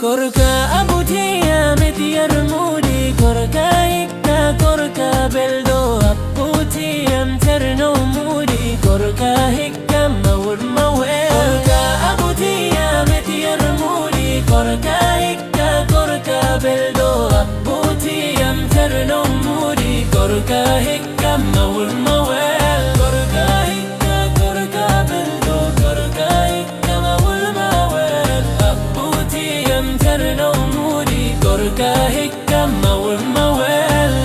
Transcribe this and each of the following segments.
كركا أبوتي يا مدير مودي كركا هيكا كركا بلدو أبوتي يا مترنو مودي كركا هيكا مور مويل كركا أبوتي يا مدير مودي كركا هيكا كركا بلدو أبوتي يا مترنو مودي كركا هيكا مور مويل كركا هيكا كركا بلدو كركا هيكا مور مويل أبوتي يا مترنو مودي كركا هيكا مور مويل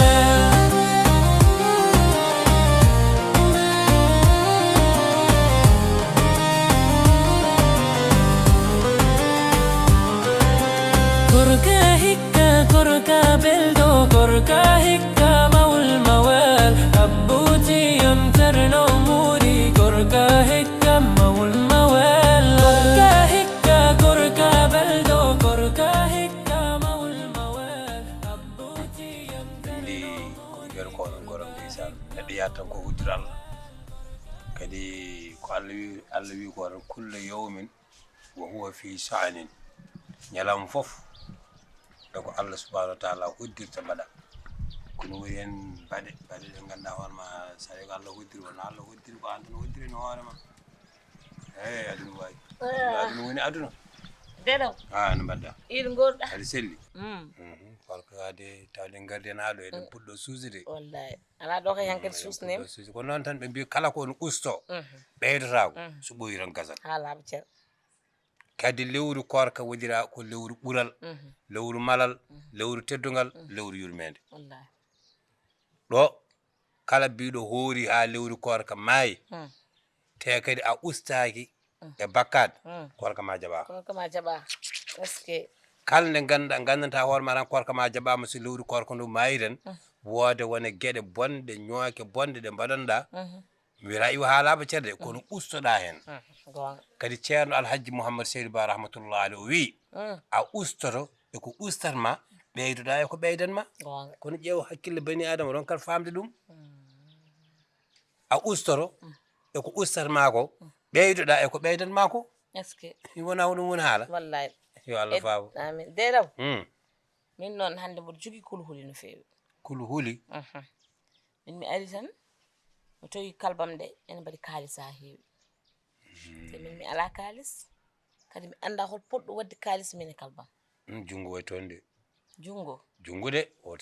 كركا هيكا كركا بلدو كركا هيكا مول موال أبوتي يمترنو موري كركا هيكا مول موال كركا هيكا كركا بلدو كركا هيكا مول موال أبوتي يمترنو موري يركون غورم ديسان ندياتا كو ودرال كدي كو الله وي كو كل يوم وهو في شأن نيلام فوف dako Allah subhanahu wa ta'ala uddirta bada kono wen bade ganda horma sare ko Allah uddir wona Allah uddir ko antan uddiri no horema aduna way aduna woni aduna dedo no badda il gorda ali selli ko ade tawde garde naado e puddo suuside wallahi ala do ko yanket suusnem ko non tan be bi kala ko on usto beydata ko so boyiran gasal hala bcer kadi lewru korka wodira ko lewru bural lewru malal lewru teddungal lewru yurmede wallahi do kala biido hoori ha lewru korka may te kadi a ustaaki e bakkat korka ma jaba eske kala ne gandanta horma ran korka ma jaba musi lewru korka ndu mayren wode wona gede bonde nyooke bonde de badanda mi rayu halaba cede kono ustoda hen kadi ceerno alhaji Muhammad Seydou Ba rahmatullah alayhi wi a ustoto e ko ustarma beydoda e ko beydanma kono ƴeew hakkille bani adama ron kal famde dum a ustoro e ko ustarma ko beydoda e ko beydanma ko eske wona dum won hala wallahi yo Allah faabu amin deraw min non hande mo jogi kulhuli no feewi kulhuli min mi ari tan mo toyi kalbam de en bari kalis ha heewi te min mi ala kalis kadi mi anda hol poddo wadde kalis min e kalbam jungo way tonde jungo de o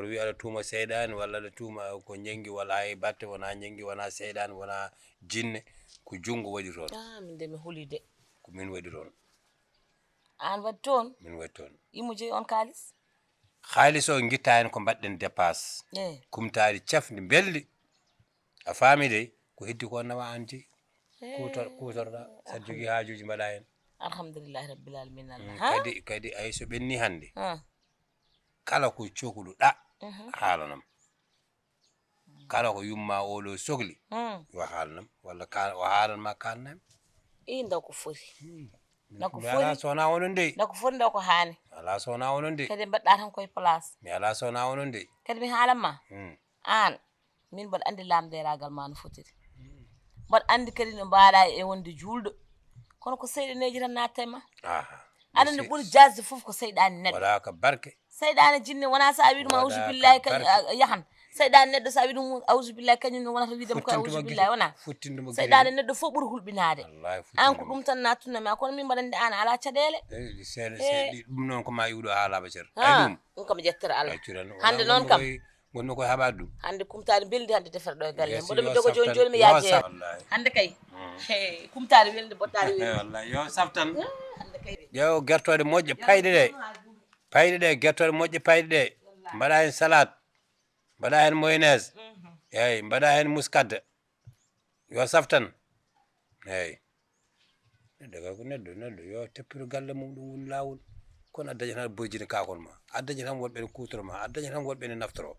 wi ala tuma seydani walla ala tuma ko nyengi wala ay batte wona nyengi wona seydani wona jinne ko jungo wadi ron min de mi huli de ko min wadi ron an wadi ton min wadi ton imuje on kalis o gitta en ko badden dépasse kumtaari cafni beldi a faami de ko heddi ko nawa anti kutorda sa jogi haajuji mbaɗa hen alhamdulillahi rabbil alamin Allah kadi ay so ɓenni hande kala ko cohluɗa haalanam kala ko yumma oɗo sohli yo haalanam walla o haalanma kalnami ndaw ko foti ala sowona onon de ndako foti ndaw ko haani ala sowona onon de kadi mbaɗɗa tan koye place mi ala sowona onon de kadi mi haalanma an min mbaɗa andi lamderagal ma no fotiri mbaɗa andi kadi no mbaɗa e wonde julɗo kono ko seyɗaneji tan natta e ma aɗa nde ɓuuri jasde fof ko seyɗani neɗɗo waɗa ka barke seyɗani jinne wona sa wi ɗum awsu billahi yahan seyɗani neɗɗo sa wi ɗum awsu billahi kañum wonata widema ko awsu billahi wona seyɗani neɗɗo fof ɓuuri hulɓinade an ko ɗum tan nattuno ma kono min mbaɗandi an ala caɗele ɗum noon ko ma iwɗo haalaba ceer ɗum kam jettere Allah hande noon kam gonno koye haɓade ɗum hande kumtari beldi hande defere ɗo e galle mboɗo mi dogo joni mi yaaje hande kay kumtari welde bottari wallahi yo saftan yo gertode moƴƴe payɗe ɗe gertode moƴƴe payɗe ɗe mbaɗa hen salade mbaɗa hen mayonnaise eyyi mbaɗa hen muscade yo saftan eyyi neɗɗo kay ko neɗɗo yo teppito galle mum ɗum woni lawol kono a dañat tan bojjini kakon ma a dañat tan wonɓe ne kutoro ma a dañat tan wonɓe ne naftoro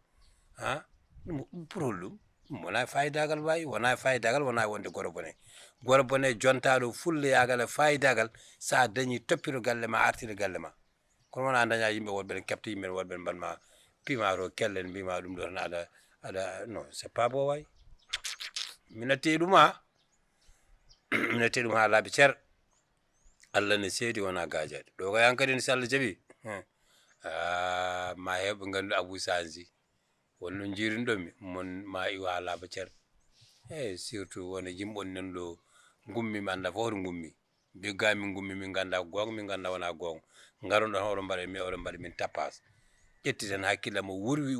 ɗum pour ɗum wona fayidagal wayi wona fayidagal wona wonde goro bone jontaɗo fulloyagal e fayidagal sa dañi toppito galle ma artide galle ma kono wona daña yimɓe wonɓe ne kefta yimɓe wonɓe ne mbanma pimaro kelle en mbima ɗum ɗo tan aɗa non c'est pas beau way mi natti ɗum ha laabi ceer Allah ne seedi wona gajade ɗo ko yankadi so Allah jaɓi ma heɓ gandu Abou Sanzi wonno jiiruɗomi mon ma iwa ha laaɓa cer surtout wona yimɓon nan ɗo gummi mi anda fof to gummi biggami gummi min ganda gonga min ganda wona gonga garon ɗon oɗon mbaɗa mi oɗon mbaɗa min tapas ƴetti tan hakkille mo wurwi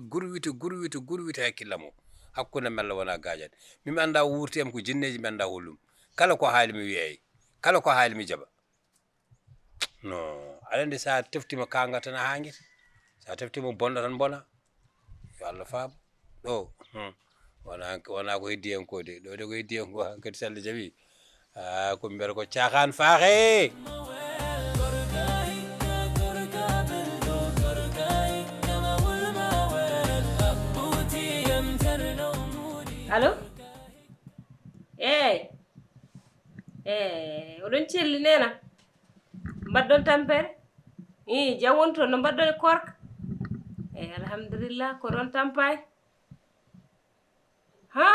gurwita hakkille mo hakkude mella wona gajade mimi anda wurti am ko jinneji mi anda hollum kala ko haali mi wiyay kala ko haali mi jaɓa no aɗa andi sa teftima kanga tan a hanguita sa teftima bonɗo tan bona yo Allah faam ɗo wona ko heddi hen ko de ɗo de ko heddi hen ko hankkadi so Allah jaɓi ko mbiyata ko cahan faaxe allo oɗon celli nena mbaɗɗon tampere jam woni toon no mbaɗɗon e korka alhamdulillah ko ɗon tampani ha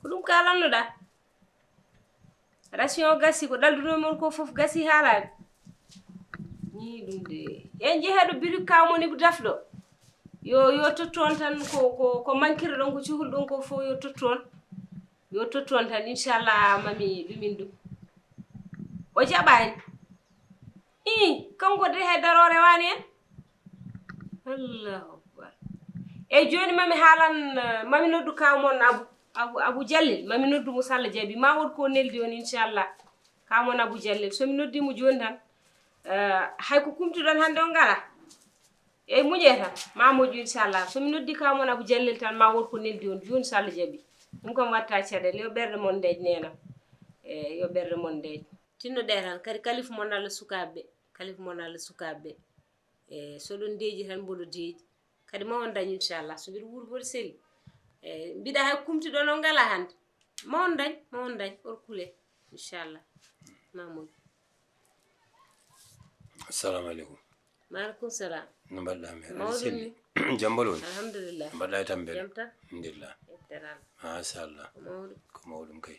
ko ɗum kalannoɗa ration gasi ko ɗaldunomon ko foof gasi haalaɓe ni ɗum de en jeeheɗo biri kamoni bo dafɗo yo totton tan ko mankira ɗon ko cuhul ɗon ko fof yo totton tan inchallah mami ɗumin ɗum o jaɓani kanko de he darore wani en allahu akbar joni mami haalan mami noddu kawmon abou Diallel mami noddu mo Salla Diaby ma won ko neldi on inchallah kawmon Abou Diallel somi noddimo joni tan hay ko kumtuɗon hande on ngala muƴe tan ma moƴƴu inchallah somi noddi kawmon Abou Diallel tan ma won ko neldi on joni Salla Diaby ɗum kam watta caɗele yo ɓerde mon ndeej nenam yo ɓerde mon ndeej tinnoɗe tan kadi kalifu mon Allah sukaɓeɓe so ɗon deeji tan mboɗo deeji kadi ma on dañ inchallah so mbiɗa wuuri boɗo selli mbiɗa hay kumtiɗo no ngala hande ma on dañ orkule inchallah ma moƴƴu assalamu aleykum maaleykum salam no mbaɗɗa mi aɗa selli jambal woni alhamdulillah mbaɗɗa e tampere jam tan alhamdulillah machallah ko mawɗum kay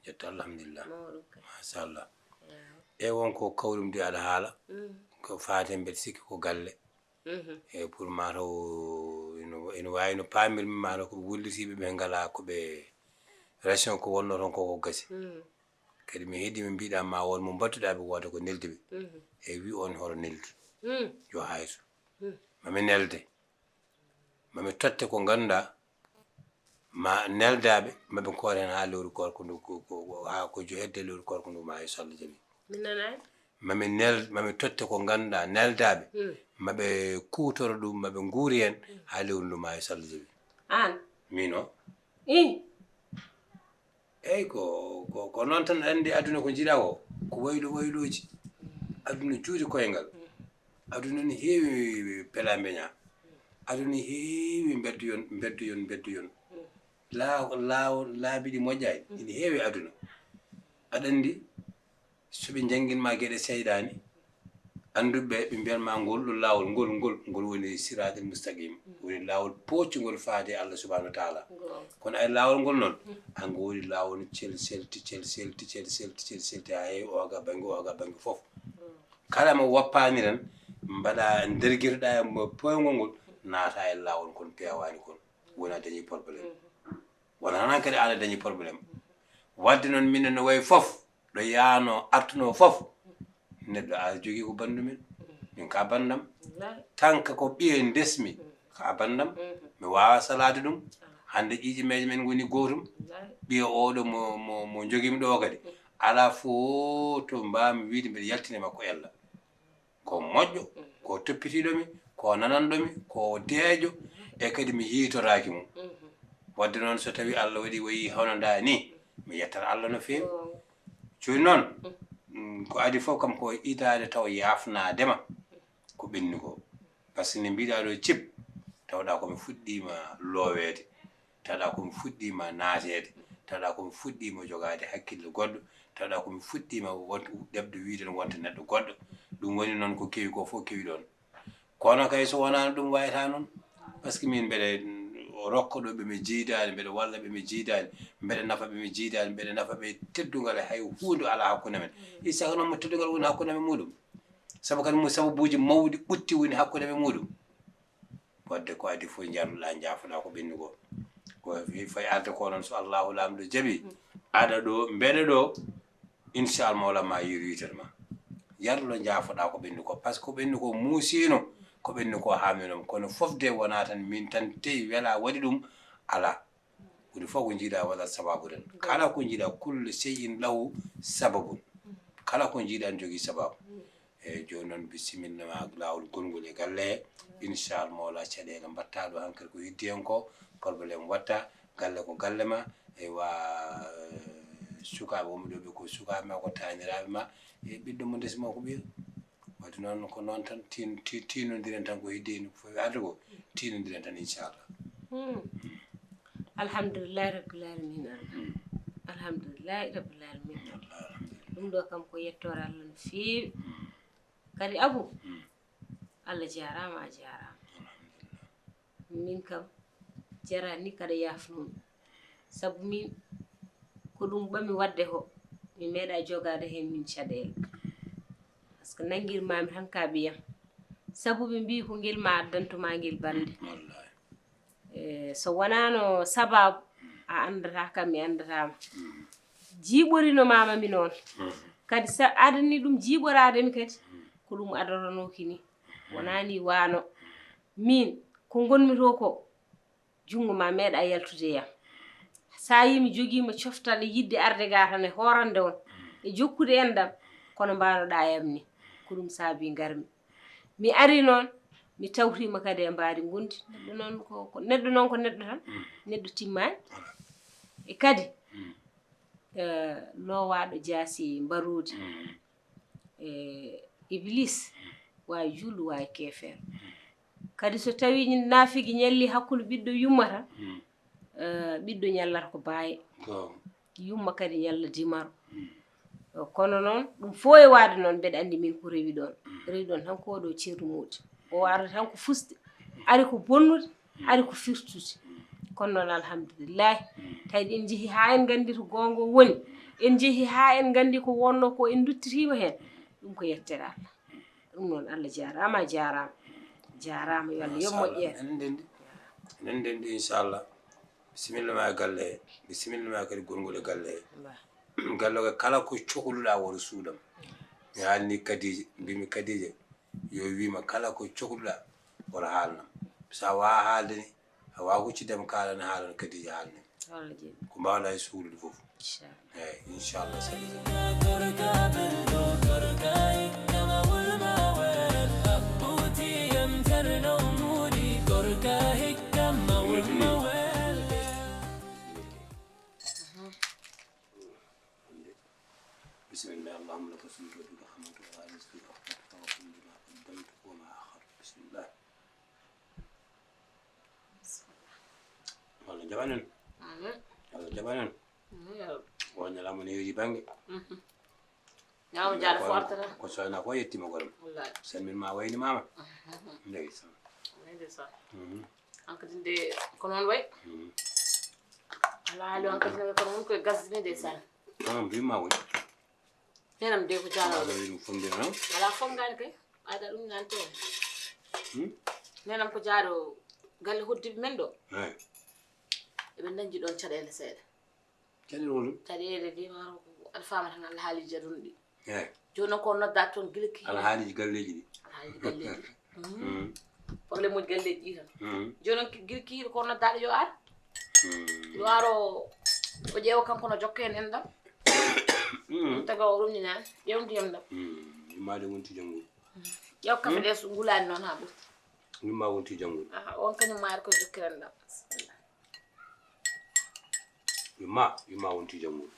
jetta alhamdulillah machallah wonko kawɗum de aɗa haala ko faate mbeɗa sikki ko galle pour mataw ene wawi no pamirmi mataw koɓe wullitiɓe ɓe ngala koɓe ration ko wonno toon koko gasi kadi mi heeɗi ɓe mbiɗa ma won mo battuɗaɓe wooda ko neldi ɓe wi on hoto neldu yo hayso mami nelde mami totte ko ganduɗa ma neldaɓe maɓe koor hen ha lewru korko ndu ha ko jo hedde lewru korko ndu ma so Allah jaɓi mami totte ko ganduɗa neldaɓe maɓe kutoro ɗum maɓe guuri hen ha lewru ndu ma so Allah jaɓi an mino ko noon tan andi aduna ko jiiɗa ko wayloji aduna juuti koyngal aduna ne heewi pelambeña aduna heewi beddoyon laabi ɗi moƴƴani ine heewi aduna aɗa andi soɓe jangguinma gueɗe seyɗani anduɓe ɓe mbiyatma ngol ɗo lawol ngol woni siratal mustaqim woni lawol poccugol faade Allah subahanahu wa taala kono ay lawol ngol noon hango woni lawol celselti ha heewi oga banggue foof kala mo woppani tan mbaɗa derguirɗa mo poygol ngol naata e lawol kon pewani kon wona dañi probléme wona hanan kadi ana dañi probléme wadde noon minen no wayi foof ɗo yaano artuno foof neɗɗo a jogui ko bandumen min ka bandam tanka ko ɓiye ndesmi ka bandam mi wawa salade ɗum hande ƴiƴimeje men goni gotum ɓiye oɗo mo joguimi ɗo kadi ala fo to mbami wiide mbiɗa yaltine makko ella ko moƴƴo ko toppitiɗomi ko nananɗomi ko deeƴo e kadi mi yitoraki mum wadde noon so tawi Allah waɗi wayi hono nda ni mi yettata Allah no fewi joni noon ko adi fof kam ko idade taw yafnadema ko ɓenni ko par ce que ne mbiɗa ɗo cib tawɗa komi fuɗɗima loweede tawɗa komi fuɗɗima naatede tawɗa komi fuɗɗima jogade hakkille goɗɗo tawɗa komi fuɗɗima ɗeɓde wiide no wonta neɗɗo goɗɗo ɗum woni noon ko kewi ko fof kewi ɗon kono kay so wonano ɗum wayata noon par ce que min mbeɗa rokkoɗoɓe mi jiidani mbeɗa wallaɓe mi jiidani mbeɗa nafa ɓe mi jiidani mbeɗa nafa ɓe teddugal hay hunde ala hakkude men isaka noon mo teddugal woni hakkude men muɗum sabu kadi mo sababuji mawɗi ɓutti woni hakkude men muɗum wadde ko adi fof jarnuɗa jaafoɗa ko ɓenni ko fayi arde ko noon so allahu lamɗo jaaɓi aɗa ɗo mbeɗa ɗo inchallah mawla ma yiru yitere ma yarlo jaafoɗa ko ɓenni ko par ce que ko ɓenni ko muusino ko ɓenni ko haminom kono fof de wona tan min tan tewi wela waɗi ɗum ala woni fof ko jiiɗa waɗat sababu tan kala ko jiiɗa kulle shay'in lahu sababun kala ko jiiɗa ne jogui sababu eyyi joni noon bisimilla ma lawol gongol e galle he inchallah mawla caɗele mbatta ɗo hankkadi ko heddi hen ko probléme watta galle ko galle ma ewa sukaɓe wonɓe ɗo ɓe ko sukaɓe ma ko taniraɓe ma e ɓiɗɗo mo desma ko ɓiya wadde noon ko noon tan tinodiren tan ko heddi hen fof arde ko tinodiren tan inchallah alhamdulillahi rabbil alamin alhamdulillahi rabbil alamin ɗum ɗo kam ko yettore Allah no feewi kadi Abou Allah jarama a jarama min kam jarani kada yafnumi sabu min ko ɗum ɓami wadde ko mi meeɗa jogade hen min caɗele par ce que nanguirmami tan ka ɓiyam sabu ɓe mbi ko guel ma addantuma guel bande so wonano sababu a andata kam mi andatama jiiɓorinomama mi noon kadi sa adani ɗum jiiɓorademi kadi ko ɗum adaranoki ni wonani wano min ko gonmi to ko jungo ma meeɗa yaltude yam sa yi mi joguima coftal e yidde arde ga tan e horande on e jokkude endam kono mbanoɗa yam ni ko ɗum saabi garmi mi ari noon mi tawtima kadi e mbaadi gondi neɗɗo noon ko neɗɗo tan neɗɗo timmani e kadi lowaɗo jaasi mbarodi iblis wawi julɗo wawi keefeero kadi so tawi naafigi ñalli hakkude ɓiɗɗo yumma tan ɓiɗɗo ñallata ko baaye yumma kadi ñalla dimaro kono noon ɗum fo e waade noon mbeɗa andi min ko rewi ɗon tan ko ɗo ceerno muɗi o arata tan ko fusde ari ko bonnude ari ko firtude kono noon alhamdulillahi tawi en jeehi ha en gandi to gonga woni en jeehi ha en gandi ko wonno ko en duttitima hen ɗum ko yettere Allah ɗum noon Allah jarama jarama yo Allah yo moƴƴere enen ndendi inchallah bisimilla ma galle he bisimilla ma kadi gongol e galle he galle ko kala ko cohluɗa woto suuɗam mi haalni Kadija mbimi Kadija yo wima kala ko cohluɗa woto haalnam sa wawa haalde ni a wawa huccidema kalane haalana Kadija haalne ko mbawɗa e suhlude foof eyyi inchallah sabi بسم الله اللهم لك الحمد وبك الحمد وعلى رزقك رحمتك وكل ما قدمت وما اخرت بسم الله والله جبانن والله جبانن wonna lamo ne yoji bange ñaamo jaala fortata ko soyna ko yettima goɗom sen min ma wayni mama ndeysan hankadi nde ko noon way ala haali hankadi nde kono woni koye gasdine nde sane mbima woni nenam de ko jaalaɗo ɗum fondina noon ala fomdani kay aɗa ɗum nani to nenam ko jaaɗo galle hoddiɓe men ɗo eɓe dañji ɗon caɗele seeɗa caɗele wonɗum caɗele de maro aɗa fama tan Allah haaliji aduna ɗi joni noon ko nodda toon guila ki ala haaliji galleji ɗi haaliji galleji probléme moji galleji ɗi tan joni noon guila kiiɗo ko noddaɗo yo ar yo aro o ƴeewa kanko no jokka hen enɗam ɗum taga o rumni nane ƴewndiyam ɗam yummade wonti jangol ƴeew kafe ɗe so ngulani noon ha ɓurti yumma wonti jangol on kañum maari ko jokkiren ɗam yumma wonti jangol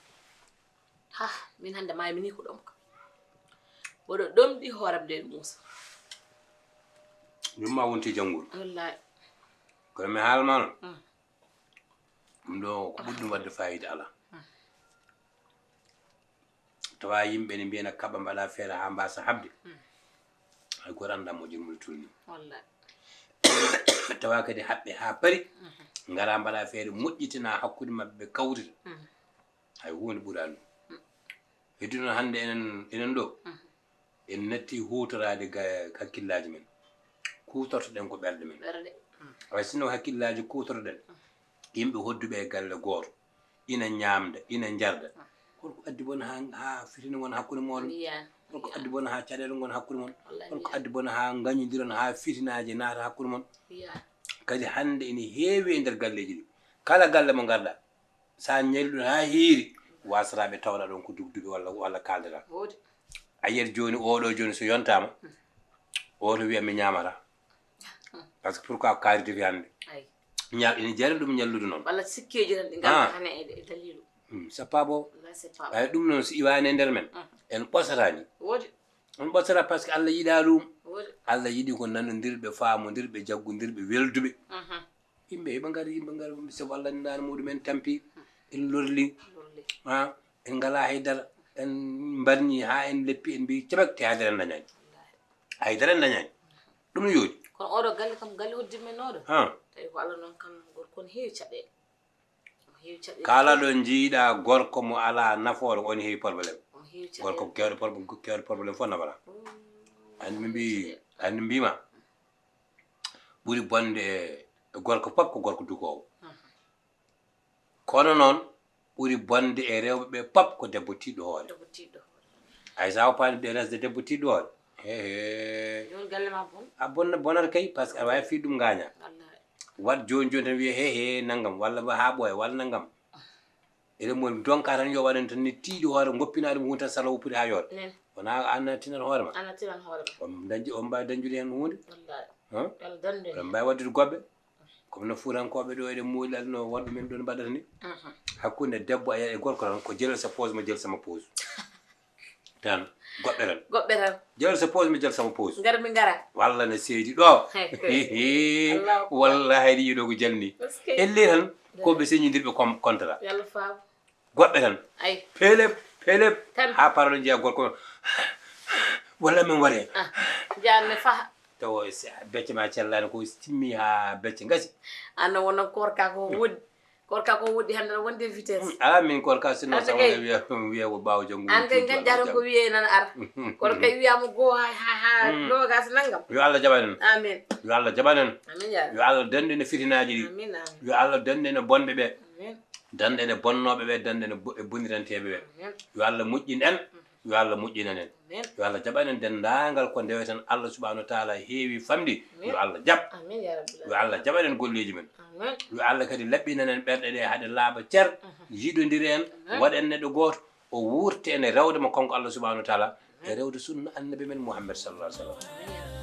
ha min hande mamini ko ɗom ka woɗo ɗomɗi hooram nde Moussa yumma wonti jangol wallahi kono mi haalma noon ɗum ɗo ko ɓurɗum wadde fayida ala tawa yimɓe ne mbiyana kaɓa mbaɗa feere ha mbasa habde hay goto anda mo jirmol tulni wallahi tawa kadi haɓɓe ha paari ngara mbaɗa feere moƴƴitina hakkude maɓɓe ɓe kawrita hay hunde ɓurani ɗum heddi noon hannde enen ɗo en natti hutorade hakkillaji men kutortoɗen ko ɓerɗe men way sinno hakkillaji kutorɗen yimɓe hodduɓe e galle gooto ina ñamda ina jarda holko addi bon ha fitini won hakkude moɗon holko addi bon ha caɗele gon hakkude mon holko addi bon ha gañodiron ha fitinaji naata hakkude mon kadi hande ina heewi e nder galleji ɗi kala galle mo garɗa sa ñalli ɗum ha heeri wasaraɓe tawɗa ɗon ko dugduɓe walla kaldata a yiyat joni oɗo joni so yontama oto wiya mi ñamata par ce que pourquoi kaari defi hande ina jari ɗum ñallude noon walla sikkeji tan ɗi ngarta hane e dalilu c'est pas bon ay ɗum noon so iwani e nder men en ɓosatani on ɓosata par ce que Allah yiɗa ɗum Allah yiɗi ko nanodirɓe faamodirɓe jaggodirɓe welduɓe yimɓe yimɓe ngara sabu Allah nani muɗumen tampi en lorli en ngala haydara en mbarñi ha en leppi en mbi ceɓek te haydara en dañani haydara en dañani ɗum no yoodi kono oɗo galle kam galle hoddirmen oɗo tawi ko Allah noon kam gorko ne heewi caɗele kala ɗo jiiɗa gorko mo ala nafoore on heewi probléme gorko kewɗo probléme fof nafata andi mbima ɓuuri bonde e gorko fof ko gorko dugowo kono noon ɓuuri bonde e rewɓe ɓe pop ko debbo tiɗɗo hoore hay sa woppani ɗe resde debbo tiɗɗo hoore a bonna bonata kay par ce que aɗa wawi fi ɗum gaña wat joni tan wiya he naggam walla ha ɓooya walla naggam eɗen moni donka tan yo waɗen tan ni tiiɗi hoore goppina ɗum hunde tan sala woppude ha yoota wona an tinan hoorema on mbawi dañjude hen hunde oɗon mbawi waddude goɓɓe kono no fuurankoɓe ɗo eɗen muuɗi no wonɓe men ɗo no mbaɗata ni hakkude debbo a e gorko tan ko jelal sa pose mo jel sama pose tan goɓɓe tan jelal sa pose mi jel sama pose ngar mi ngara walla ne seedi ɗo walla haydi yiɗo ko jalni elle tan koɓe señidirɓe contrat goɓɓe tan pelep ha parole jiya gorko walla min waɗe janne faha taw becce ma cellani ko timmi ha becce gasi anno wono korka ko woɗɗi hande wonde vitesse ala min korka sinno sama wiya ko ɓawo janggo an kay ganjata ko wiye nan ara kono kay wiyama go ha nogas nangam yo Allah jaɓanen amin yo Allah jaɓanen amin ya yo Allah dande ne fitinaji ɗi amin yo Allah dande ne bonɓe ɓe amin dande ne bonnoɓe ɓe dande ne boniranteɓe ɓe yo Allah moƴƴin en yo Allah moƴƴinan en yo Allah jaɓanen dendagal ko ndewe tan Allah subhanahu wa taala heewi famɗi yo Allah jaɓ yo Allah jaɓanen golleji men yo Allah kadi laɓɓinanen ɓerɗe ɗe haɗe laaɓa cer jiɗodiri en waɗen neɗɗo goto o wurte ene rewde mo konko Allah subhanahu wa taala e rewde sunna annabi men Muhammad sallallahu alaihi wa sallam